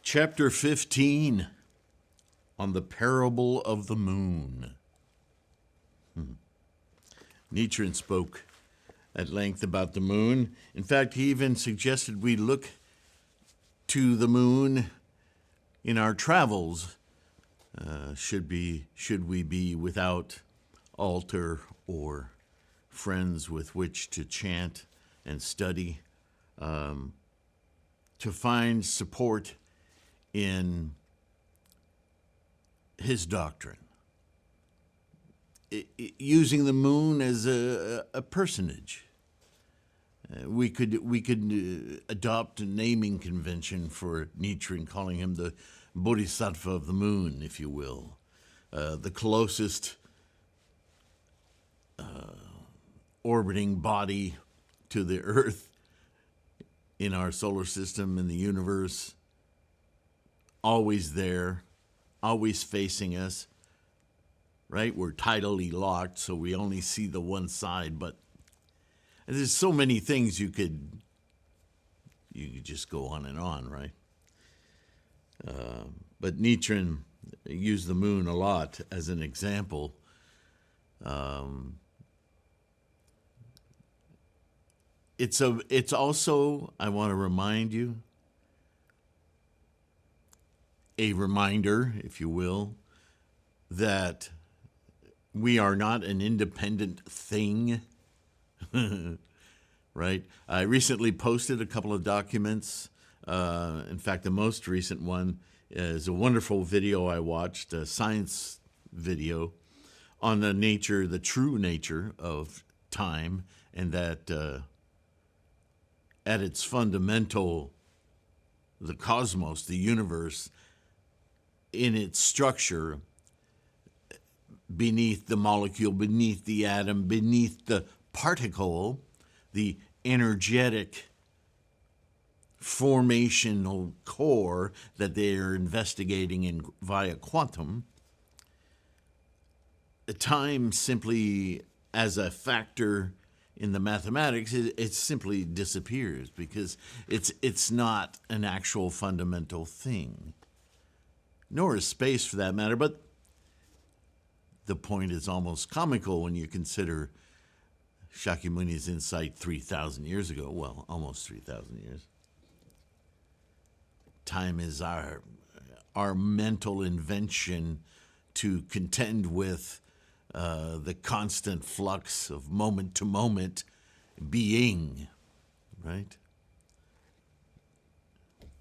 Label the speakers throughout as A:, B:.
A: Chapter 15 on the parable of the moon. Nietzsche spoke at length about the moon. In fact, he even suggested we look to the moon in our travels. Should we be without altar or friends with which to chant and study, to find support in his doctrine, using the moon as a personage. We could adopt a naming convention for Nietzsche and calling him the Bodhisattva of the moon, if you will, the closest orbiting body to the Earth in our solar system, in the universe. Always there, always facing us, right? We're tidally locked, so we only see the one side, but there's so many things you could just go on and on, right? But Nietzsche used the moon a lot as an example. It's also, I want to remind you, a reminder, if you will, that we are not an independent thing, right? I recently posted a couple of documents. In fact, the most recent one is a wonderful video I watched, a science video on the true nature of time, and that at its fundamental, the cosmos, the universe, in its structure, beneath the molecule, beneath the atom, beneath the particle, the energetic formational core that they are investigating via quantum, time simply as a factor in the mathematics, it simply disappears because it's not an actual fundamental thing, nor is space for that matter. But the point is almost comical when you consider Shakyamuni's insight 3,000 years ago, well, almost 3,000 years. Time is our mental invention to contend with the constant flux of moment-to-moment being, right?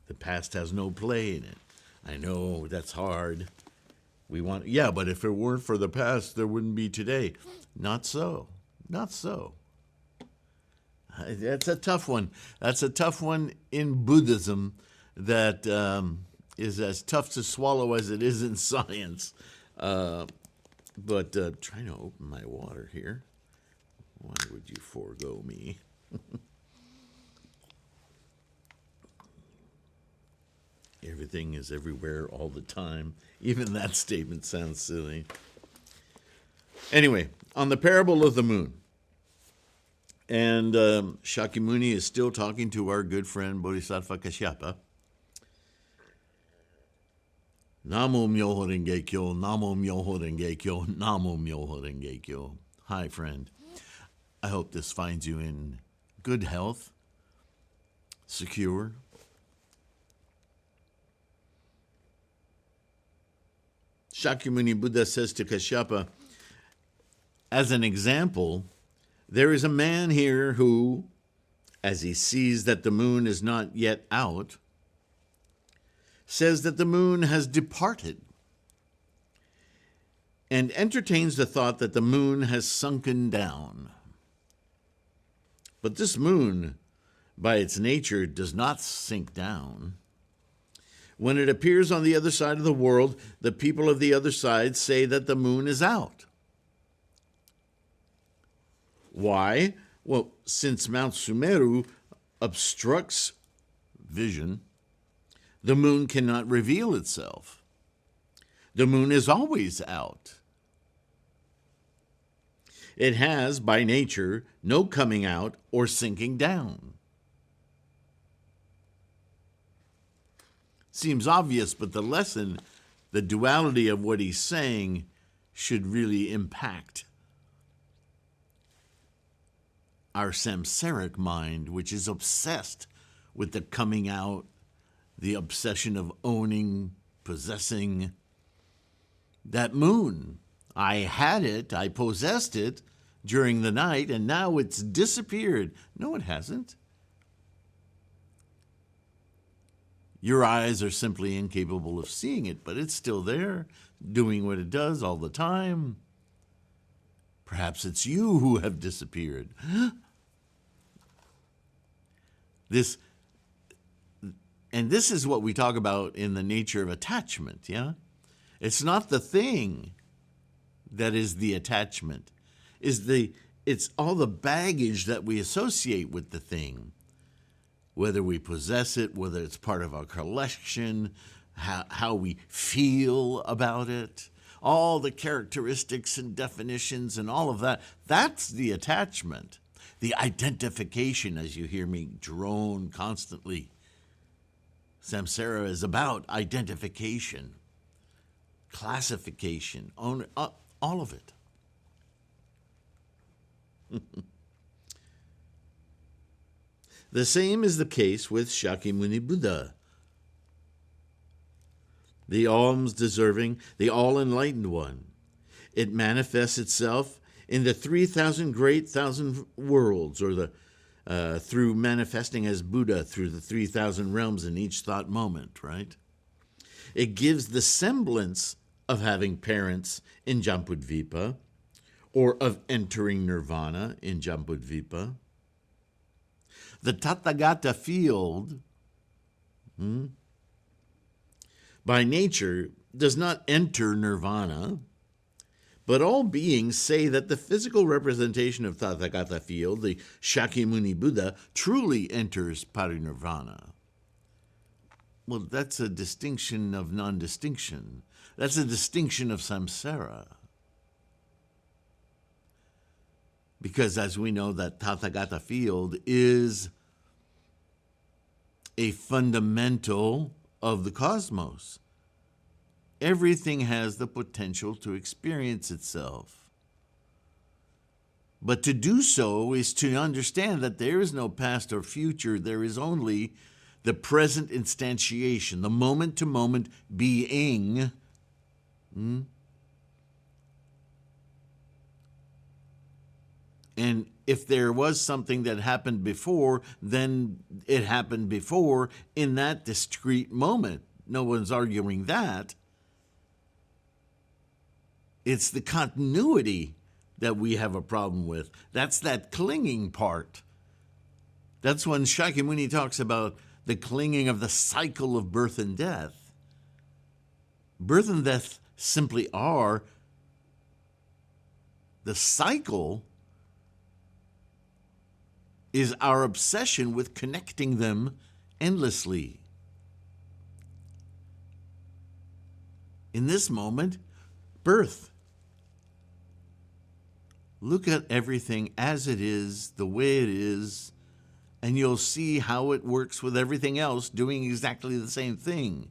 A: The past has no play in it. I know that's hard. But if it weren't for the past, there wouldn't be today. Not so. Not so. That's a tough one. That's a tough one in Buddhism that is as tough to swallow as it is in science. But trying to open my water here. Why would you forego me? Everything is everywhere all the time. Even that statement sounds silly. Anyway, on the parable of the moon. And Shakyamuni is still talking to our good friend Bodhisattva Kashyapa. Namo Myoho Renge Kyo, Namo Myoho Renge Kyo, Namo Myoho Renge Kyo. Hi, friend. I hope this finds you in good health, secure. Shakyamuni Buddha says to Kashyapa, as an example, there is a man here who, as he sees that the moon is not yet out, says that the moon has departed and entertains the thought that the moon has sunken down. But this moon, by its nature, does not sink down. When it appears on the other side of the world, the people of the other side say that the moon is out. Why? Well, since Mount Sumeru obstructs vision, the moon cannot reveal itself. The moon is always out. It has, by nature, no coming out or sinking down. seems obvious, but the lesson, the duality of what he's saying, should really impact our samsaric mind, which is obsessed with the coming out, the obsession of owning, possessing. That moon, I had it, I possessed it during the night, and now it's disappeared. No, it hasn't. Your eyes are simply incapable of seeing it, but it's still there, doing what it does all the time. Perhaps it's you who have disappeared. This is what we talk about in the nature of attachment, yeah? It's not the thing that is the attachment. It's all the baggage that we associate with the thing. Whether we possess it, whether it's part of our collection, how we feel about it, all the characteristics and definitions and all of that, that's the attachment. The identification, as you hear me drone constantly. Samsara is about identification, classification, all of it. The same is the case with Shakyamuni Buddha, the alms-deserving, the all-enlightened one. It manifests itself in the 3,000 great thousand worlds, or through manifesting as Buddha through the 3,000 realms in each thought moment, right? It gives the semblance of having parents in Jambudvipa, or of entering nirvana in Jambudvipa. The Tathagata field, by nature, does not enter nirvana, but all beings say that the physical representation of Tathagata field, the Shakyamuni Buddha, truly enters parinirvana. Well, that's a distinction of non-distinction. That's a distinction of samsara. Because as we know, that Tathagata field is a fundamental of the cosmos. Everything has the potential to experience itself. But to do so is to understand that there is no past or future. There is only the present instantiation, the moment-to-moment being. And if there was something that happened before, then it happened before in that discrete moment. No one's arguing that. It's the continuity that we have a problem with. That's that clinging part. That's when Shakyamuni talks about the clinging of the cycle of birth and death. Birth and death simply are the cycle is our obsession with connecting them endlessly. In this moment, birth. Look at everything as it is, the way it is, and you'll see how it works with everything else doing exactly the same thing.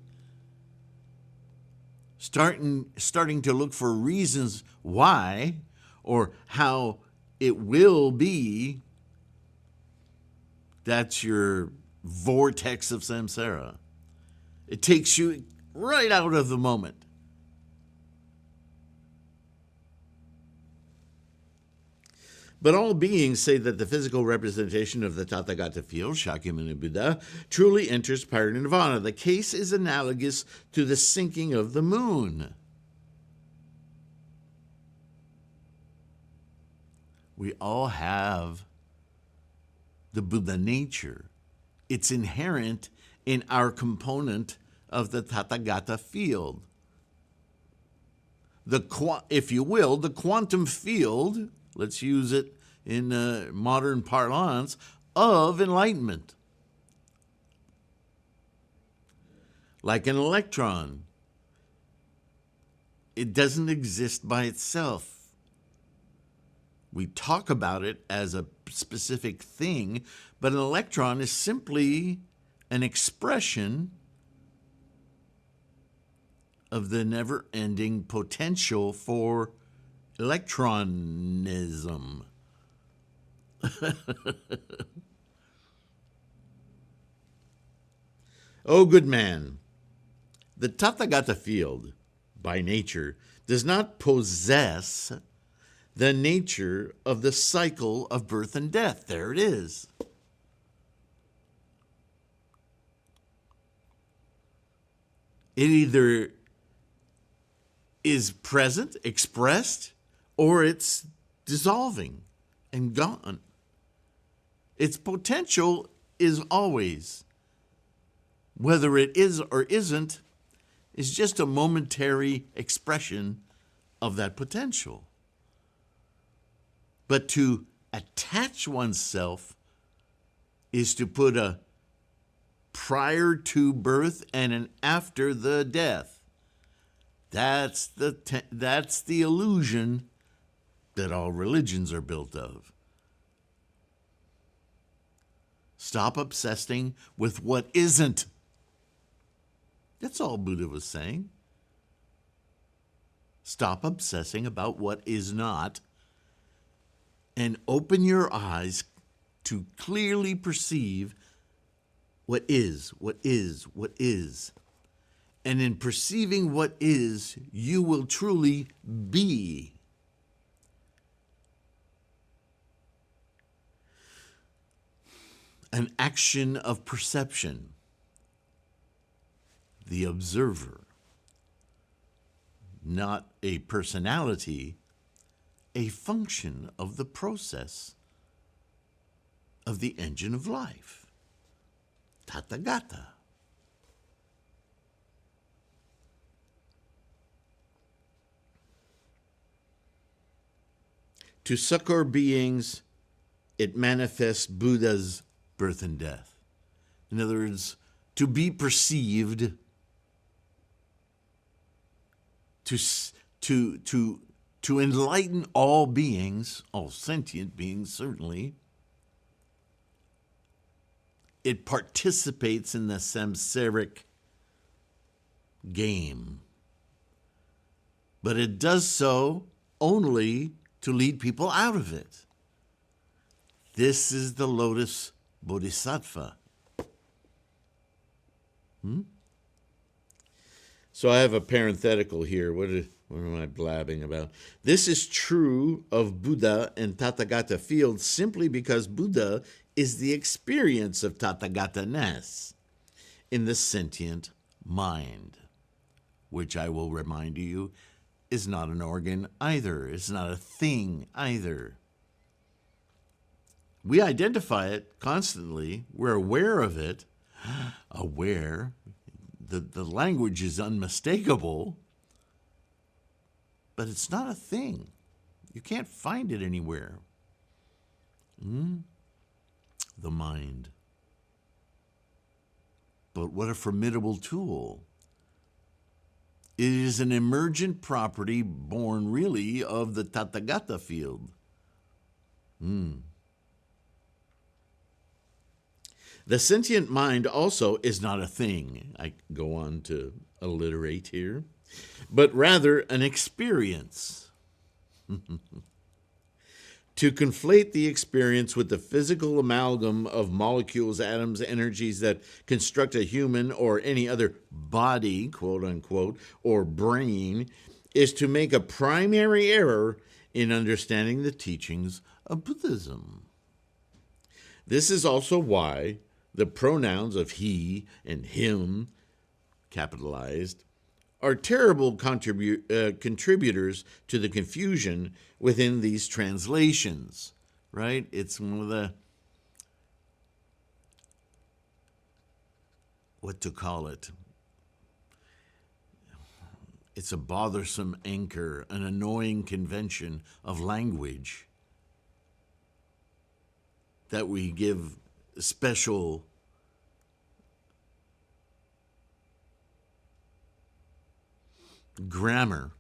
A: Starting to look for reasons why or how it will be, that's your vortex of samsara. It takes you right out of the moment. But all beings say that the physical representation of the Tathagata field, Shakyamuni Buddha, truly enters parinirvana. The case is analogous to the sinking of the moon. We all have the Buddha nature. It's inherent in our component of the Tathagata field. If you will, the quantum field, let's use it in modern parlance, of enlightenment. Like an electron, it doesn't exist by itself. We talk about it as a specific thing, but an electron is simply an expression of the never-ending potential for electronism. O good man, the Tathagata field, by nature, does not possess the nature of the cycle of birth and death. There it is. It either is present, expressed, or it's dissolving and gone. Its potential is always. Whether it is or isn't is just a momentary expression of that potential. But to attach oneself is to put a prior to birth and an after the death. That's the illusion that all religions are built of. Stop obsessing with what isn't. That's all Buddha was saying. Stop obsessing about what is not and open your eyes to clearly perceive what is, what is, what is. And in perceiving what is, you will truly be. An action of perception. The observer. Not a personality, a function of the process of the engine of life. Tathagata. To succor beings, it manifests Buddha's birth and death. In other words, to be perceived, to enlighten all beings, all sentient beings certainly. It participates in the samsaric game. But it does so only to lead people out of it. This is the Lotus Bodhisattva. So I have a parenthetical here. What am I blabbing about? This is true of Buddha and Tathagata fields simply because Buddha is the experience of Tathagata-ness in the sentient mind, which I will remind you is not an organ either. It's not a thing either. We identify it constantly. We're aware of it. Aware. The language is unmistakable, but it's not a thing. You can't find it anywhere. The mind. But what a formidable tool. It is an emergent property born really of the Tathagata field. The sentient mind also is not a thing, I go on to alliterate here, but rather an experience. To conflate the experience with the physical amalgam of molecules, atoms, energies that construct a human or any other body, quote unquote, or brain, is to make a primary error in understanding the teachings of Buddhism. This is also why the pronouns of he and him, capitalized, are terrible contributors to the confusion within these translations, right? It's one of the, what to call it? It's a bothersome anchor, an annoying convention of language that we give special grammar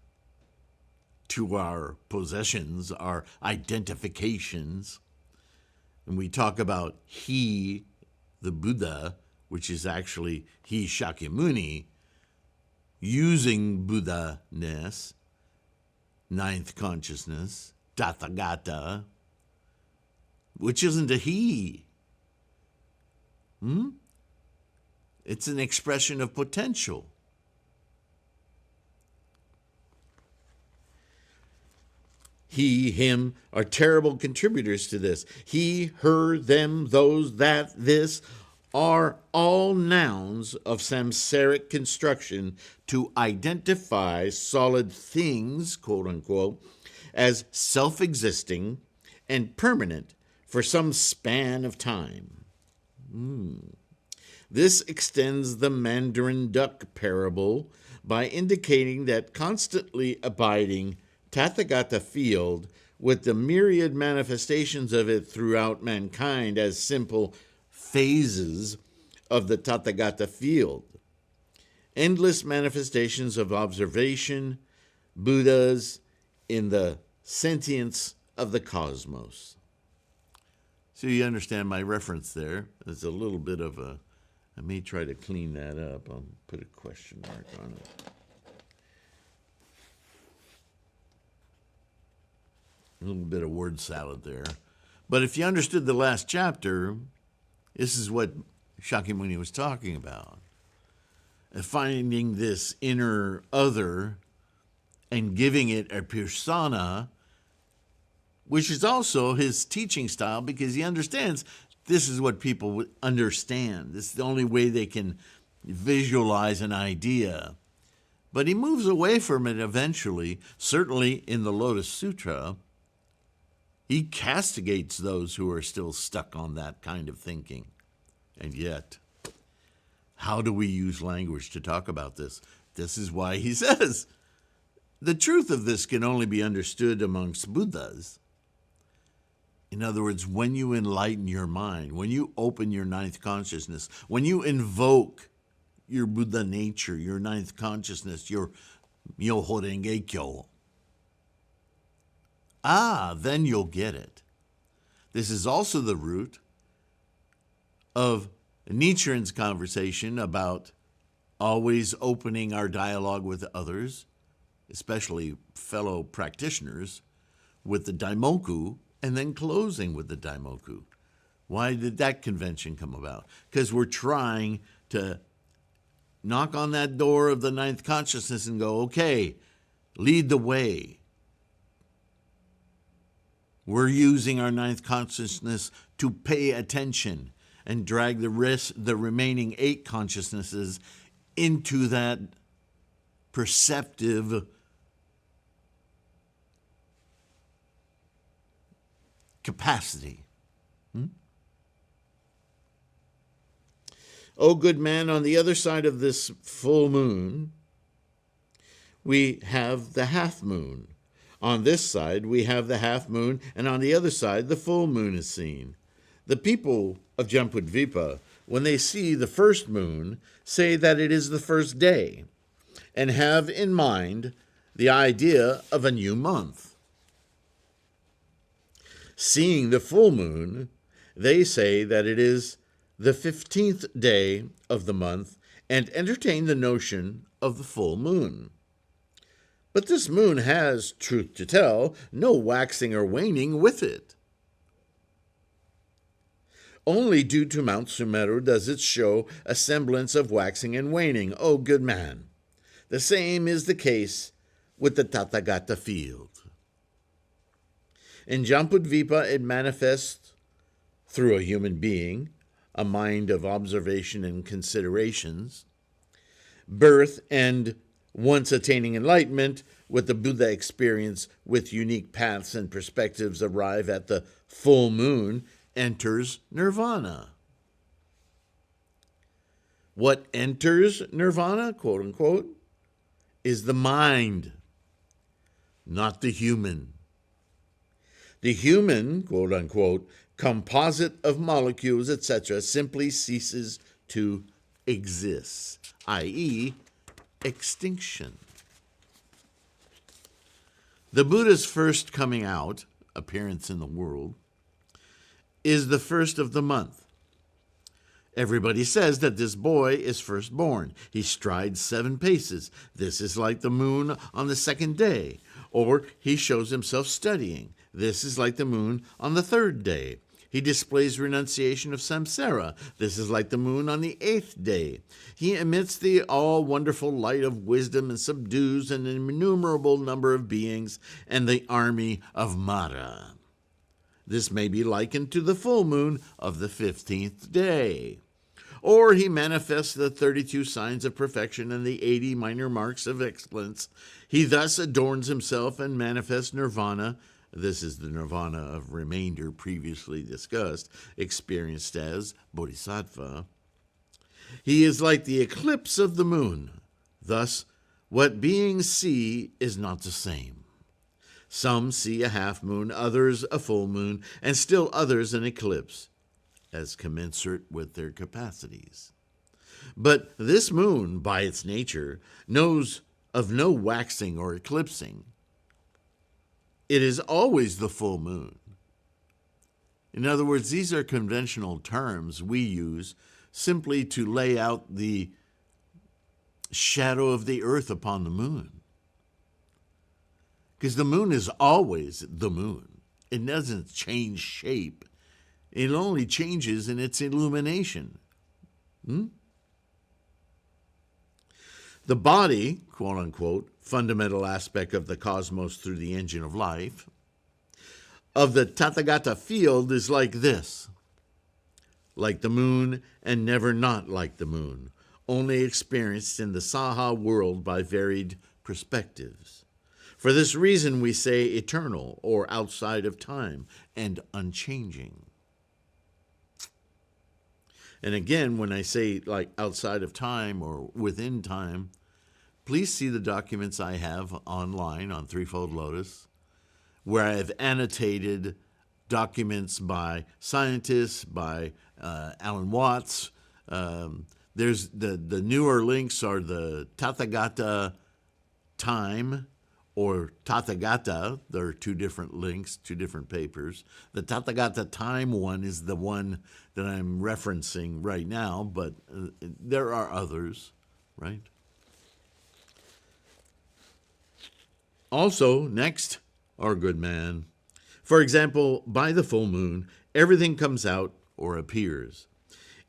A: to our possessions, our identifications. And we talk about he, the Buddha, which is actually he, Shakyamuni, using Buddha-ness, ninth consciousness, Tathagata, which isn't a he. It's an expression of potential. He, him are terrible contributors to this. He, her, them, those, that, this are all nouns of samsaric construction to identify solid things, quote unquote, as self-existing and permanent for some span of time. This extends the Mandarin duck parable by indicating that constantly abiding Tathagata field with the myriad manifestations of it throughout mankind as simple phases of the Tathagata field. Endless manifestations of observation, Buddhas in the sentience of the cosmos. So you understand my reference there. There's a little bit of a, I may try to clean that up. I'll put a question mark on it. A little bit of word salad there. But if you understood the last chapter, this is what Shakyamuni was talking about. Finding this inner other and giving it a persona, which is also his teaching style, because he understands this is what people would understand. This is the only way they can visualize an idea. But he moves away from it eventually. Certainly in the Lotus Sutra, he castigates those who are still stuck on that kind of thinking. And yet, how do we use language to talk about this? This is why he says, the truth of this can only be understood amongst Buddhas. In other words, when you enlighten your mind, when you open your ninth consciousness, when you invoke your Buddha nature, your ninth consciousness, your Myoho Renge Kyo, then you'll get it. This is also the root of Nichiren's conversation about always opening our dialogue with others, especially fellow practitioners, with the Daimoku, and then closing with the Daimoku. Why did that convention come about? Because we're trying to knock on that door of the ninth consciousness and go, okay, lead the way. We're using our ninth consciousness to pay attention and drag the remaining 8 consciousnesses into that perceptive capacity. Oh, good man, on the other side of this full moon, we have the half moon. On this side, we have the half moon, and on the other side, the full moon is seen. The people of Jambudvipa, when they see the first moon, say that it is the first day, and have in mind the idea of a new month. Seeing the full moon, they say that it is the 15th day of the month, and entertain the notion of the full moon. But this moon has, truth to tell, no waxing or waning with it. Only due to Mount Sumeru does it show a semblance of waxing and waning, O good man. The same is the case with the Tathagata field. In Jambudvipa it manifests through a human being, a mind of observation and considerations, birth and once attaining enlightenment with the Buddha experience with unique paths and perspectives arrive at the full moon, enters nirvana. What enters nirvana, quote unquote, is the mind, not the human. The human, quote unquote, composite of molecules, etc., simply ceases to exist, i.e., extinction. The Buddha's first coming out, appearance in the world, is the first of the month. Everybody says that this boy is firstborn. He strides 7 paces. This is like the moon on the 2nd day. Or he shows himself studying. This is like the moon on the 3rd day. He displays renunciation of samsara. This is like the moon on the 8th day. He emits the all-wonderful light of wisdom and subdues an innumerable number of beings and the army of Mara. This may be likened to the full moon of the 15th day. Or he manifests the 32 signs of perfection and the 80 minor marks of excellence. He thus adorns himself and manifests nirvana. This is the nirvana of remainder previously discussed, experienced as bodhisattva. He is like the eclipse of the moon. Thus, what beings see is not the same. Some see a half moon, others a full moon, and still others an eclipse, as commensurate with their capacities. But this moon, by its nature, knows of no waxing or eclipsing. It is always the full moon. In other words, these are conventional terms we use simply to lay out the shadow of the earth upon the moon. Because the moon is always the moon. It doesn't change shape. It only changes in its illumination. The body, quote unquote, fundamental aspect of the cosmos through the engine of life, of the Tathagata field is like this: like the moon and never not like the moon, only experienced in the Saha world by varied perspectives. For this reason we say eternal or outside of time and unchanging. And again, when I say like outside of time or within time, please see the documents I have online on Threefold Lotus, where I've annotated documents by scientists, by Alan Watts. There's the newer links are the Tathagata time or Tathagata. There are 2 different links, 2 different papers. The Tathagata time one is the one that I'm referencing right now, but there are others, right? Also, next, our good man. For example, by the full moon, everything comes out or appears.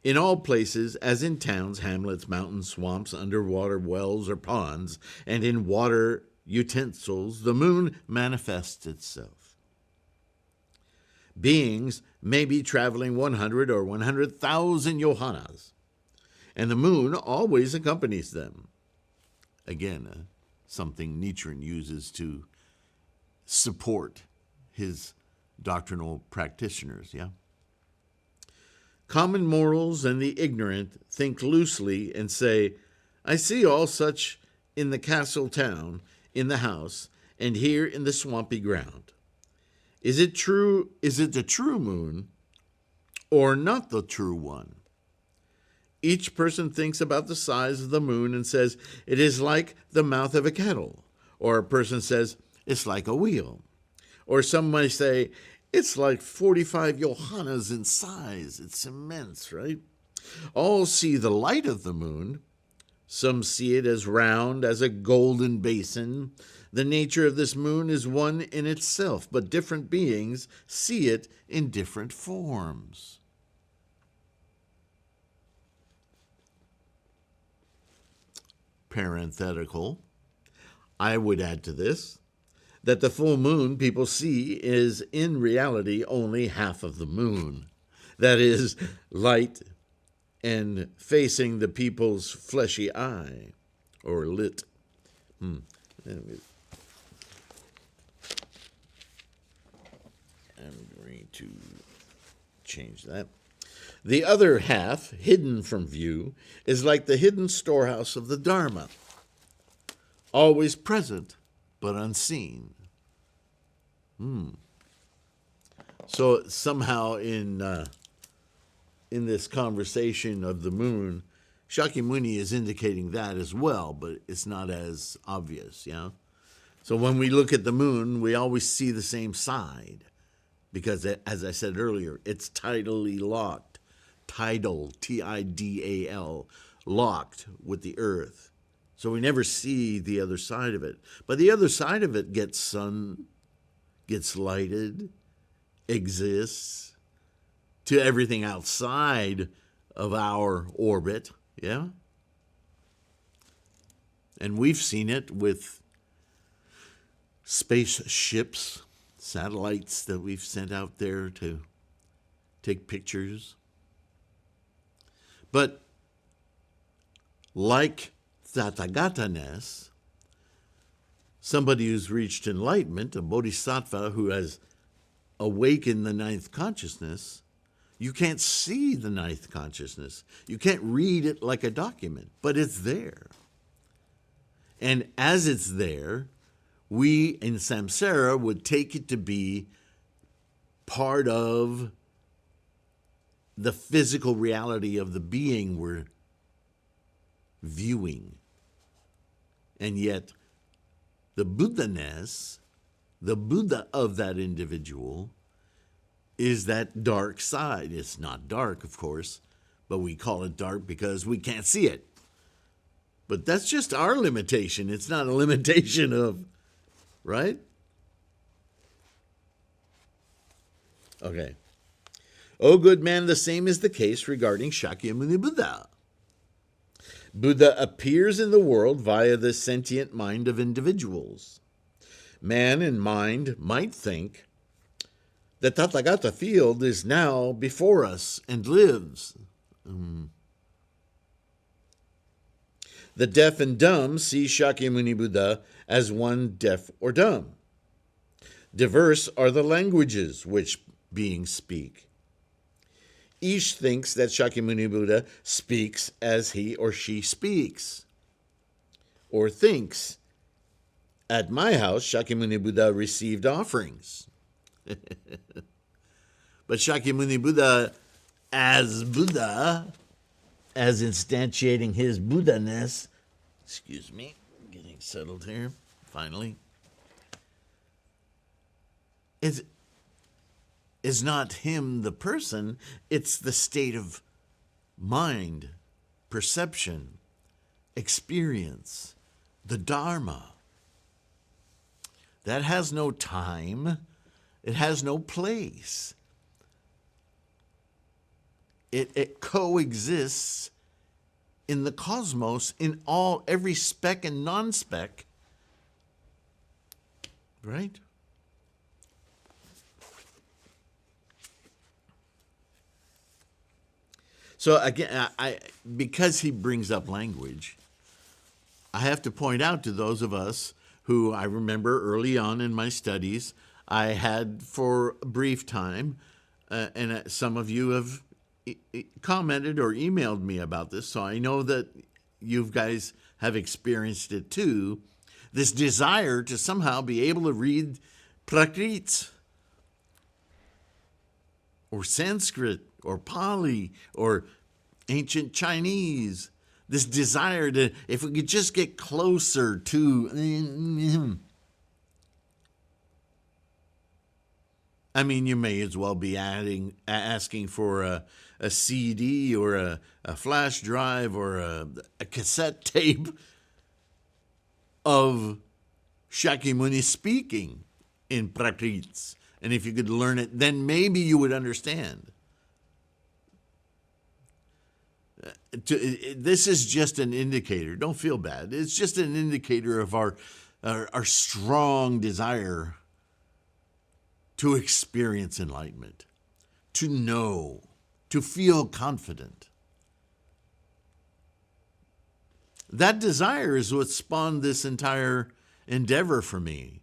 A: In all places, as in towns, hamlets, mountains, swamps, underwater wells or ponds, and in water utensils, the moon manifests itself. Beings may be traveling 100 or 100,000 yohanas, and the moon always accompanies them. Again, something Nichiren uses to support his doctrinal practitioners, yeah? Common mortals and the ignorant think loosely and say, I see all such in the castle town, in the house, and here in the swampy ground. Is it true? Is it the true moon or not the true one? Each person thinks about the size of the moon and says, it is like the mouth of a kettle. Or a person says, it's like a wheel. Or some might say, it's like 45 yohanas in size. It's immense, right? All see the light of the moon. Some see it as round as a golden basin. The nature of this moon is one in itself, but different beings see it in different forms. Parenthetical, I would add to this that the full moon people see is in reality only half of the moon. That is, light and facing the people's fleshy eye, or lit. I'm going to change that. The other half, hidden from view, is like the hidden storehouse of the Dharma, always present but unseen. So somehow in this conversation of the moon, Shakyamuni is indicating that as well, but it's not as obvious, yeah? So when we look at the moon, we always see the same side because, as I said earlier, it's tidally locked tidal, Tidal, locked with the earth. So we never see the other side of it. But the other side of it gets sun, gets lighted, exists to everything outside of our orbit, yeah? And we've seen it with spaceships, satellites that we've sent out there to take pictures. But like Tathagata-ness, somebody who's reached enlightenment, a bodhisattva who has awakened the ninth consciousness, you can't see the ninth consciousness. You can't read it like a document, but it's there. And as it's there, we in samsara would take it to be part of the physical reality of the being we're viewing. And yet, the Buddha-ness, the Buddha of that individual, is that dark side. It's not dark, of course, but we call it dark because we can't see it. But that's just our limitation. It's not a limitation of, right? Okay. O good man, the same is the case regarding Shakyamuni Buddha. Buddha appears in the world via the sentient mind of individuals. Man and mind might think the Tathagata field is now before us and lives. The deaf and dumb see Shakyamuni Buddha as one deaf or dumb. Diverse are the languages which beings speak. Each thinks that Shakyamuni Buddha speaks as he or she speaks, or thinks, at my house, Shakyamuni Buddha received offerings. But Shakyamuni Buddha, as instantiating his Buddha-ness, excuse me, getting settled here, finally, is not him, the person, it's the state of mind, perception, experience, the Dharma. That has no time. It has no place. It coexists in the cosmos, in every speck and non-speck, right? So again, because he brings up language, I have to point out to those of us who I remember early on in my studies, I had for a brief time, and some of you have commented or emailed me about this, so I know that you guys have experienced it too, this desire to somehow be able to read Prakrit or Sanskrit or Pali or ancient Chinese, this desire to, if we could just get closer to, I mean, you may as well be asking for a CD or a flash drive or a cassette tape of Shakyamuni speaking in Prakrits. And if you could learn it, then maybe you would understand. This is just an indicator. Don't feel bad. It's just an indicator of our strong desire to experience enlightenment, to know, to feel confident. That desire is what spawned this entire endeavor for me.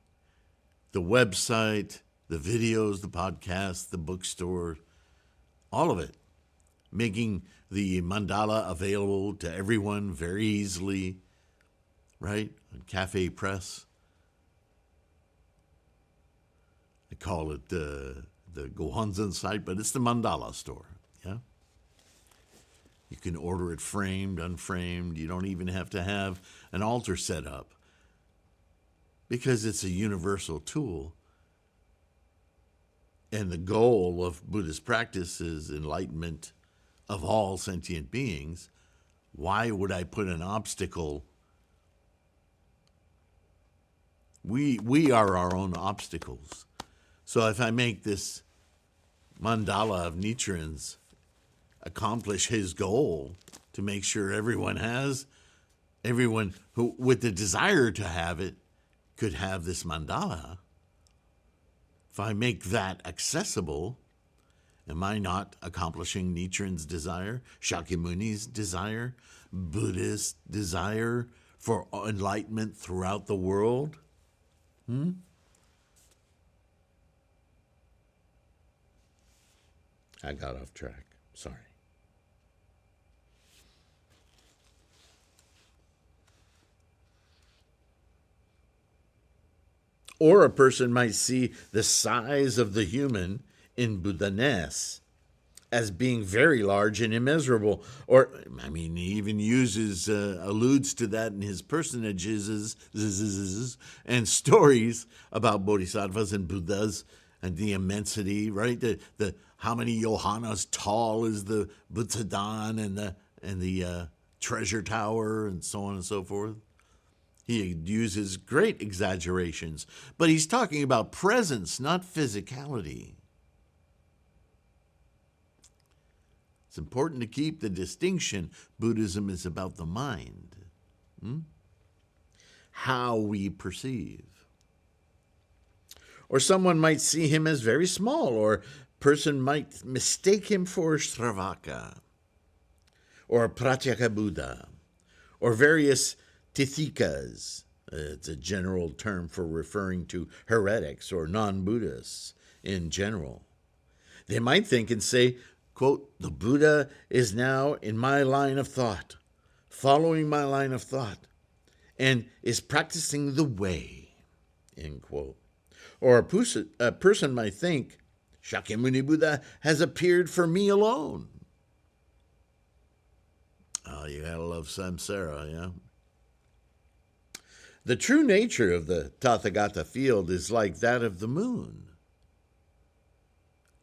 A: The website, the videos, the podcast, the bookstore, all of it. Making the mandala available to everyone very easily, right? On Cafe Press. I call it the Gohanzen site, but it's the mandala store, yeah? You can order it framed, unframed. You don't even have to have an altar set up because it's a universal tool. And the goal of Buddhist practice is enlightenment, of all sentient beings, why would I put an obstacle? We are our own obstacles. So if I make this mandala of Nichiren's accomplish his goal to make sure everyone who with the desire to have it could have this mandala, if I make that accessible, am I not accomplishing Nichiren's desire, Shakyamuni's desire, Buddhist desire for enlightenment throughout the world? I got off track. Sorry. Or a person might see the size of the human in Buddha-ness as being very large and immeasurable. Or, he even alludes to that in his personages and stories about bodhisattvas and Buddhas and the immensity, right? The how many yohanas tall is the Butsudan and the treasure tower and so on and so forth. He uses great exaggerations, but he's talking about presence, not physicality. It's important to keep the distinction. Buddhism is about the mind, how we perceive. Or someone might see him as very small, or a person might mistake him for Sravaka, or Pratyeka Buddha, or various Tithikas. It's a general term for referring to heretics or non-Buddhists in general. They might think and say, quote, the Buddha is now in my line of thought, following my line of thought, and is practicing the way, end quote. Or a person might think, Shakyamuni Buddha has appeared for me alone. Oh, you gotta love samsara, yeah? The true nature of the Tathagata field is like that of the moon.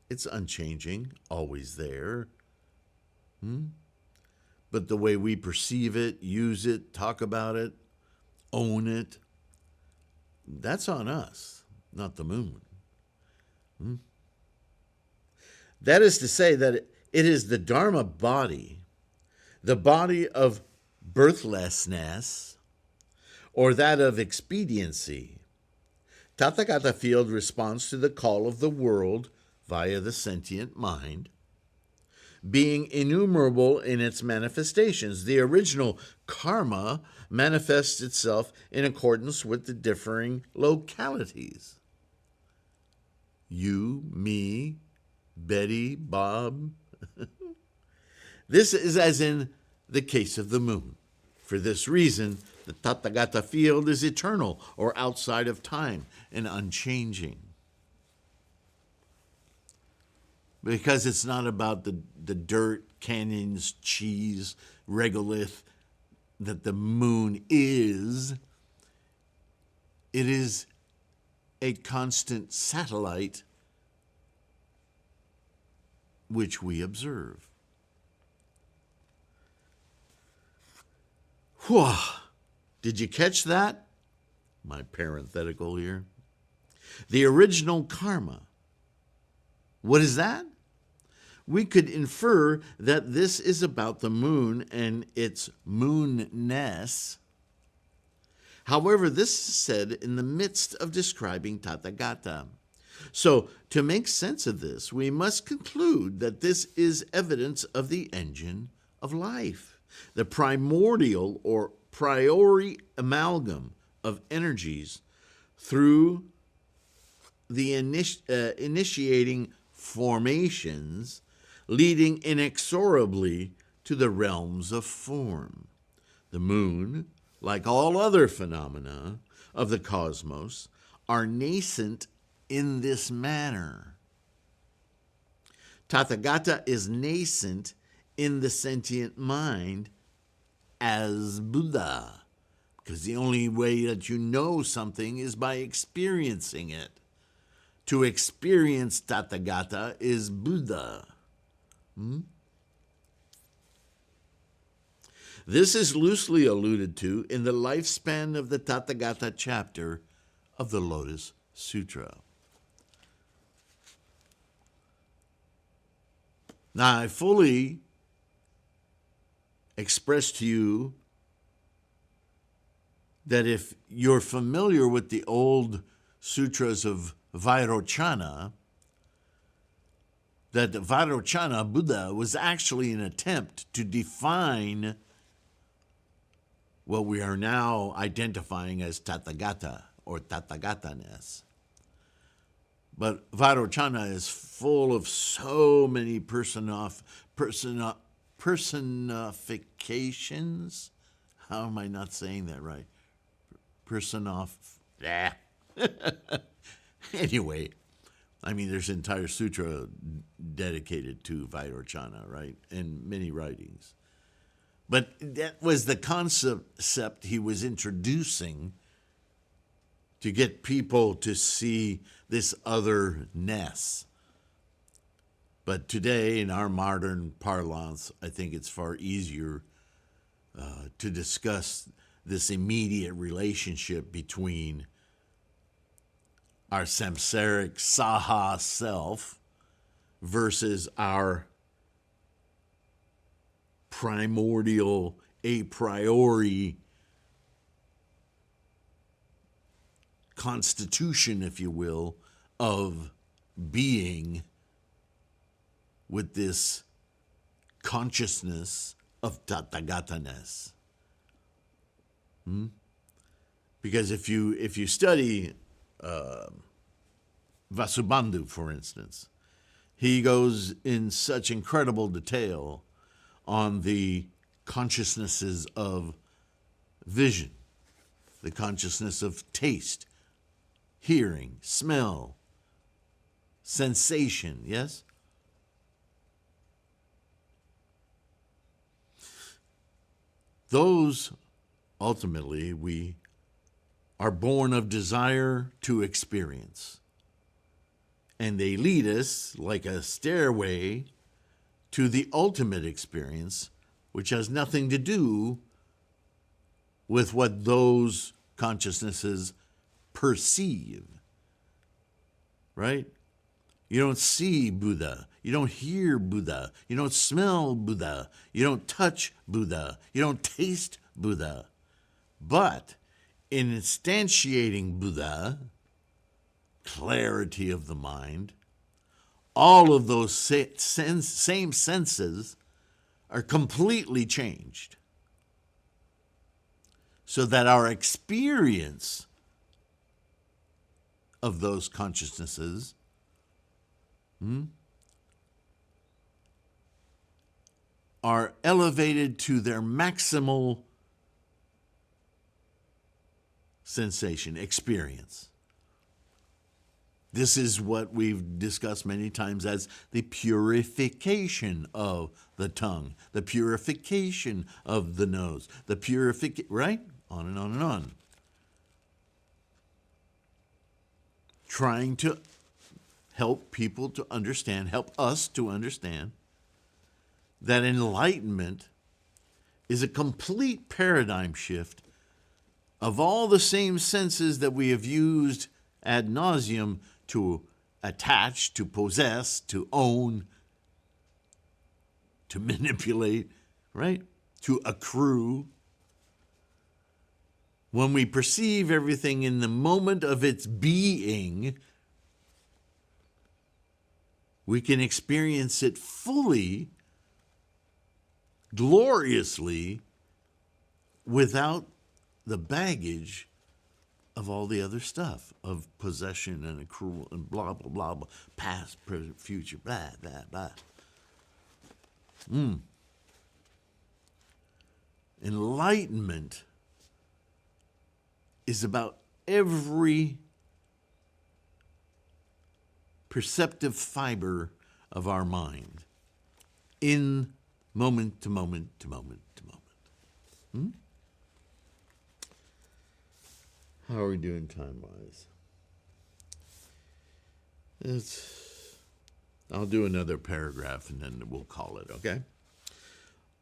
A: It's unchanging, always there. But the way we perceive it, use it, talk about it, own it, that's on us, not the moon. That is to say that it is the Dharma body, the body of birthlessness, or that of expediency. Tathagata field responds to the call of the world via the sentient mind, being innumerable in its manifestations. The original karma manifests itself in accordance with the differing localities. You, me, Betty, Bob. This is as in the case of the moon. For this reason, the Tathagata field is eternal or outside of time and unchanging. Because it's not about the dirt, canyons, cheese, regolith that the moon is. It is a constant satellite which we observe. Whew. Did you catch that? My parenthetical here. The original karma. What is that? We could infer that this is about the moon and its moonness. However, this is said in the midst of describing Tathagata. So, to make sense of this, we must conclude that this is evidence of the engine of life, the primordial or priori amalgam of energies through the initiating formations, leading inexorably to the realms of form. The moon, like all other phenomena of the cosmos, are nascent in this manner. Tathagata is nascent in the sentient mind as Buddha, because the only way that you know something is by experiencing it. To experience Tathagata is Buddha. This is loosely alluded to in the lifespan of the Tathagata chapter of the Lotus Sutra. Now, I fully express to you that if you're familiar with the old sutras of Vairochana, that Vairochana Buddha was actually an attempt to define what we are now identifying as Tathagata or Tathagathaness. But Vairochana is full of so many personifications. How am I not saying that right? Anyway, I mean, there's an entire sutra dedicated to Vairochana, right? And many writings. But that was the concept he was introducing to get people to see this otherness. But today, in our modern parlance, I think it's far easier to discuss this immediate relationship between our samsaric saha self versus our primordial a priori constitution, if you will, of being with this consciousness of Tathagathaness. Because if you study Vasubandhu, for instance, he goes in such incredible detail on the consciousnesses of vision, the consciousness of taste, hearing, smell, sensation, yes? Those, ultimately, we are born of desire to experience. And they lead us, like a stairway, to the ultimate experience, which has nothing to do with what those consciousnesses perceive. Right? You don't see Buddha. You don't hear Buddha. You don't smell Buddha. You don't touch Buddha. You don't taste Buddha. But in instantiating Buddha, clarity of the mind, all of those same senses are completely changed, so that our experience of those consciousnesses are elevated to their maximal sensation, experience. This is what we've discussed many times as the purification of the tongue, the purification of the nose, the purification, right? On and on and on. Trying to help people to understand, help us to understand that enlightenment is a complete paradigm shift of all the same senses that we have used ad nauseum to attach, to possess, to own, to manipulate, right? To accrue. When we perceive everything in the moment of its being, we can experience it fully, gloriously, without the baggage of all the other stuff, of possession and accrual and blah, blah, blah, blah, past, present, future, blah, blah, blah. Enlightenment is about every perceptive fiber of our mind in moment to moment to moment to moment. How are we doing time-wise? I'll do another paragraph and then we'll call it, okay?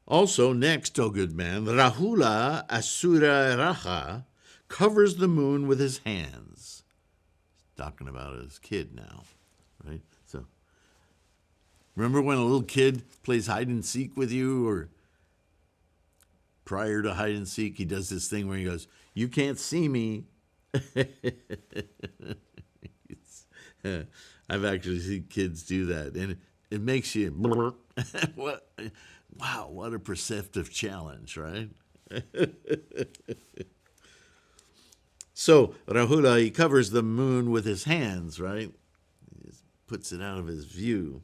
A: Also, next, O good man, Rahula Asura Raha covers the moon with his hands. He's talking about his kid now, right? So, remember when a little kid plays hide and seek with you, or prior to hide and seek, he does this thing where he goes, "You can't see me." I've actually seen kids do that, and it makes you, what? Wow, what a perceptive challenge, right? So Rahula, he covers the moon with his hands, right? He just puts it out of his view.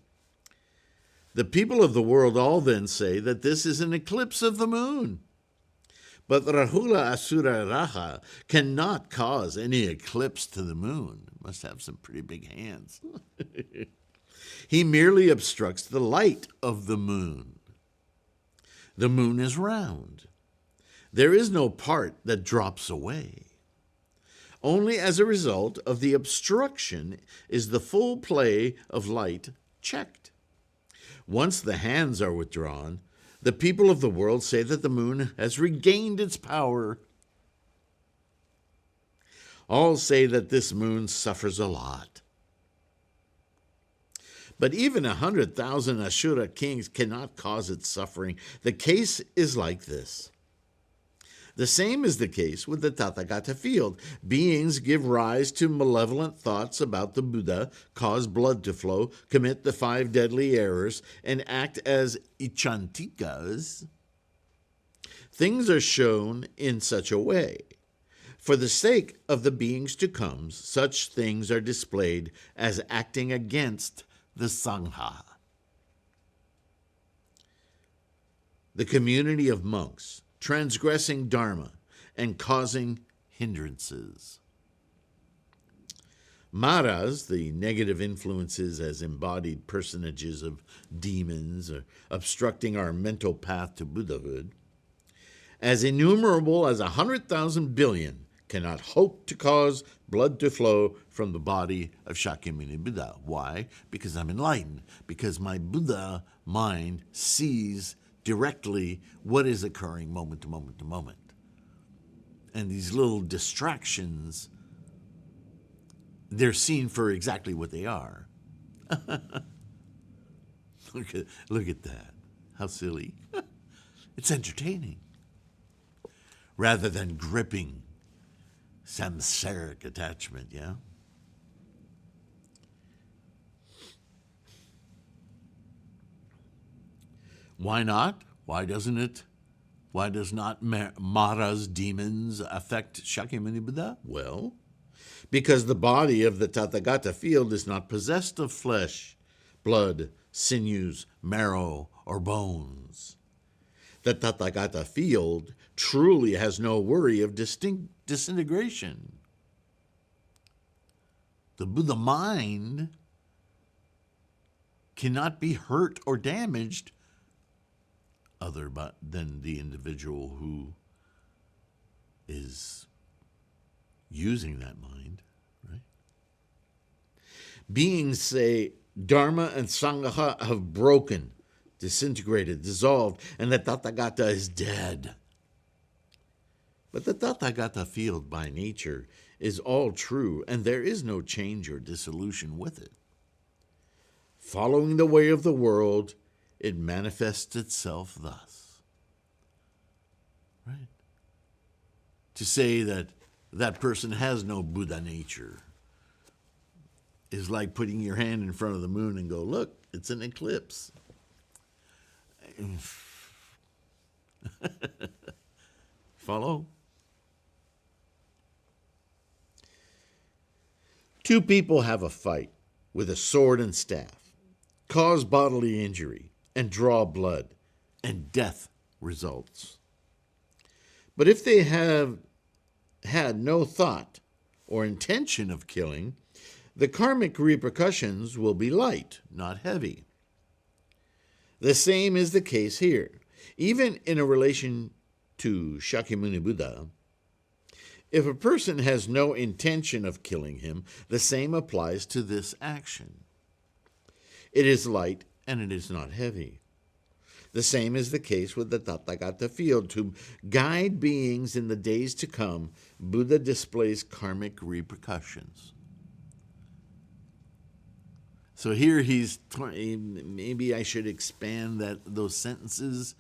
A: The people of the world all then say that this is an eclipse of the moon. But Rahula Asura Raha cannot cause any eclipse to the moon. Must have some pretty big hands. He merely obstructs the light of the moon. The moon is round. There is no part that drops away. Only as a result of the obstruction is the full play of light checked. Once the hands are withdrawn, the people of the world say that the moon has regained its power. All say that this moon suffers a lot. But even 100,000 Ashura kings cannot cause its suffering. The case is like this. The same is the case with the Tathagata field. Beings give rise to malevolent thoughts about the Buddha, cause blood to flow, commit the 5 deadly errors, and act as ichantikas. Things are shown in such a way. For the sake of the beings to come, such things are displayed as acting against the Sangha. The community of monks, transgressing Dharma and causing hindrances. Maras, the negative influences as embodied personages of demons, are obstructing our mental path to Buddhahood. As innumerable as 100,000 billion cannot hope to cause blood to flow from the body of Shakyamuni Buddha. Why? Because I'm enlightened. Because my Buddha mind sees directly what is occurring moment to moment to moment. And these little distractions, they're seen for exactly what they are. Look at that. How silly. It's entertaining. Rather than gripping samsaric attachment, yeah? Why not? Why does not Mara's demons affect Shakyamuni Buddha? Well, because the body of the Tathagata field is not possessed of flesh, blood, sinews, marrow, or bones. The Tathagata field truly has no worry of disintegration. The Buddha mind cannot be hurt or damaged other than the individual who is using that mind, right? Beings say Dharma and Sangha have broken, disintegrated, dissolved, and the Tathagata is dead. But the Tathagata field by nature is all true, and there is no change or dissolution with it. Following the way of the world, it manifests itself thus. Right? To say that that person has no Buddha nature is like putting your hand in front of the moon and go, look, it's an eclipse. Follow? Two people have a fight with a sword and staff, cause bodily injury, and draw blood, and death results. But if they have had no thought or intention of killing, the karmic repercussions will be light, not heavy. The same is the case here. Even in a relation to Shakyamuni Buddha, if a person has no intention of killing him, the same applies to this action. It is light and it is not heavy. The same is the case with the Tathagata field. To guide beings in the days to come, Buddha displays karmic repercussions. So here maybe I should expand those sentences,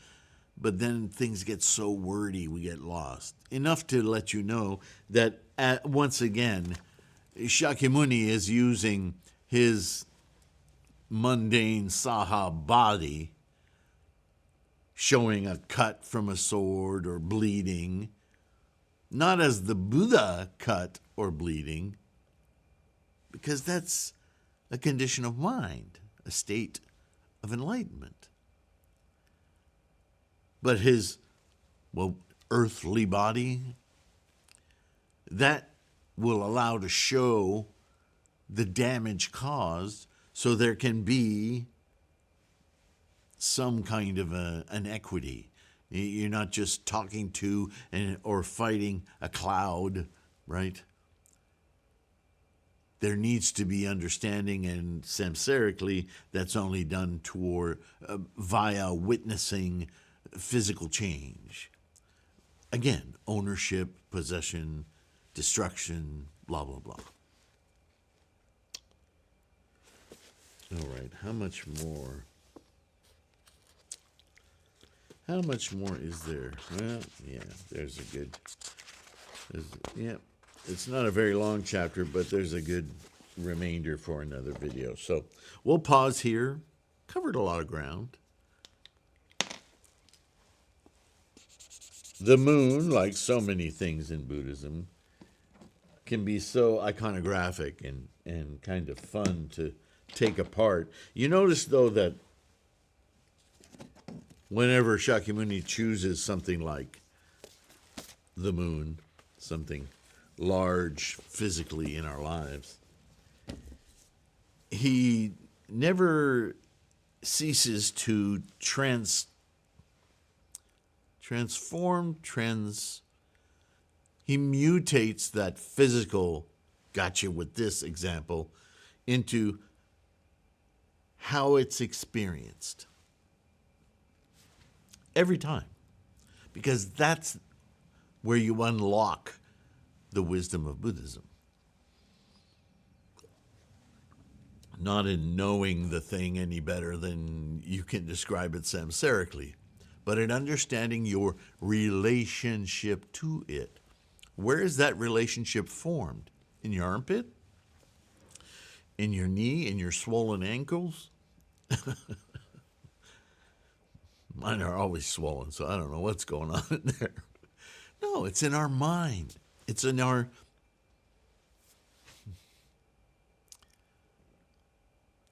A: but then things get so wordy we get lost. Enough to let you know that, once again, Shakyamuni is using his mundane saha body, showing a cut from a sword or bleeding, not as the Buddha cut or bleeding, because that's a condition of mind, a state of enlightenment. But his, earthly body, that will allow to show the damage caused, so there can be some kind of an equity. You're not just talking to or fighting a cloud, right? There needs to be understanding, and samsarically, that's only done via witnessing physical change. Again, ownership, possession, destruction, blah, blah, blah. All right, how much more? How much more is there? Well, yeah, there's a good... It's not a very long chapter, but there's a good remainder for another video. So we'll pause here. Covered a lot of ground. The moon, like so many things in Buddhism, can be so iconographic and kind of fun to take apart. You notice, though, that whenever Shakyamuni chooses something like the moon, something large physically in our lives, he never ceases to he mutates that physical, gotcha with this example, into how it's experienced. Every time. Because that's where you unlock the wisdom of Buddhism. Not in knowing the thing any better than you can describe it samsarically, but in understanding your relationship to it. Where is that relationship formed? In your armpit? In your knee? In your swollen ankles? Mine are always swollen, so I don't know what's going on in there. No, it's in our mind. It's in our...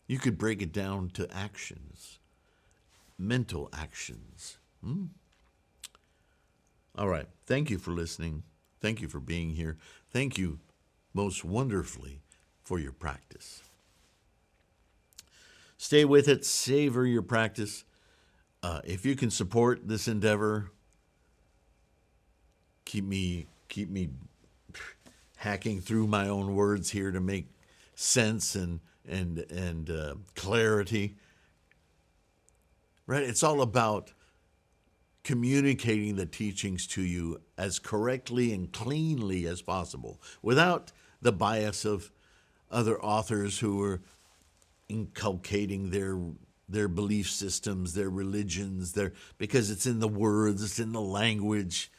A: You could break it down to actions, mental actions. All right. Thank you for listening. Thank you for being here. Thank you most wonderfully for your practice. Stay with it. Savor your practice. If you can support this endeavor, keep me hacking through my own words here to make sense and clarity. Right? It's all about communicating the teachings to you as correctly and cleanly as possible, without the bias of other authors who are inculcating their belief systems, their religions, because it's in the words, it's in the language.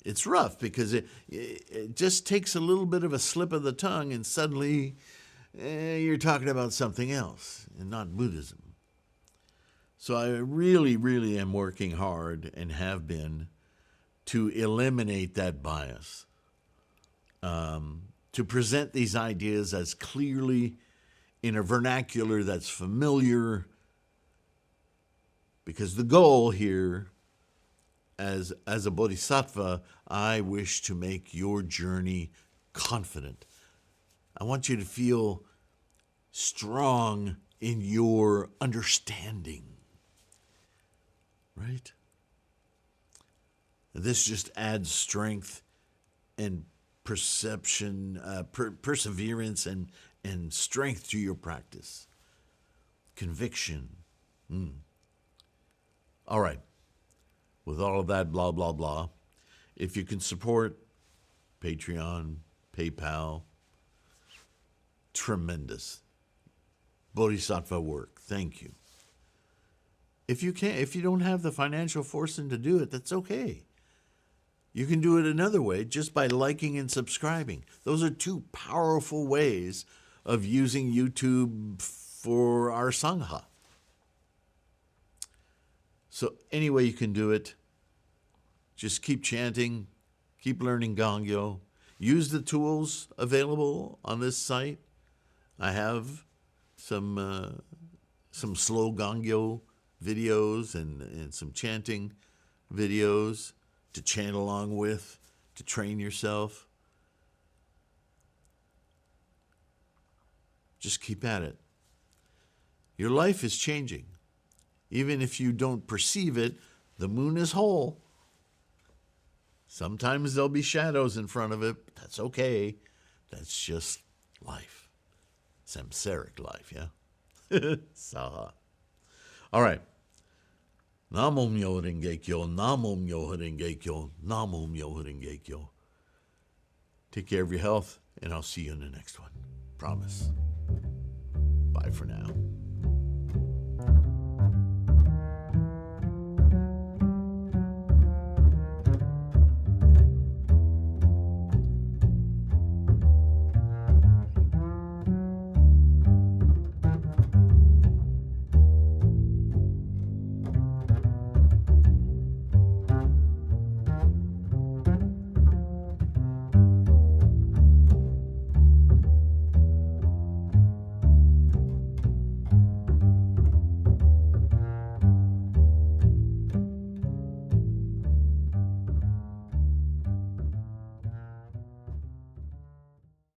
A: It's rough because it just takes a little bit of a slip of the tongue and suddenly you're talking about something else and not Buddhism. So I really, really am working hard and have been to eliminate that bias, to present these ideas as clearly in a vernacular that's familiar, because the goal here, as a bodhisattva, I wish to make your journey confident. I want you to feel strong in your understanding, right? This just adds strength and perception, perseverance and strength to your practice. Conviction. All right. With all of that blah, blah, blah, if you can support Patreon, PayPal, tremendous. Bodhisattva work. Thank you. If you don't have the financial forcing to do it, that's okay. You can do it another way, just by liking and subscribing. Those are two powerful ways of using YouTube for our Sangha. So any way you can do it, just keep chanting, keep learning Gangyo. Use the tools available on this site. I have some slow Gangyo videos and some chanting videos to chant along with, to train yourself. Just keep at it. Your life is changing. Even if you don't perceive it, the moon is whole. Sometimes there'll be shadows in front of it, but that's okay. That's just life. Samsaric life, yeah? Saha. All right. Namo Myoho Renge Kyo, Namo Myoho Renge Kyo, Namo Myoho Renge Kyo. Take care of your health, and I'll see you in the next one. Promise. Bye for now.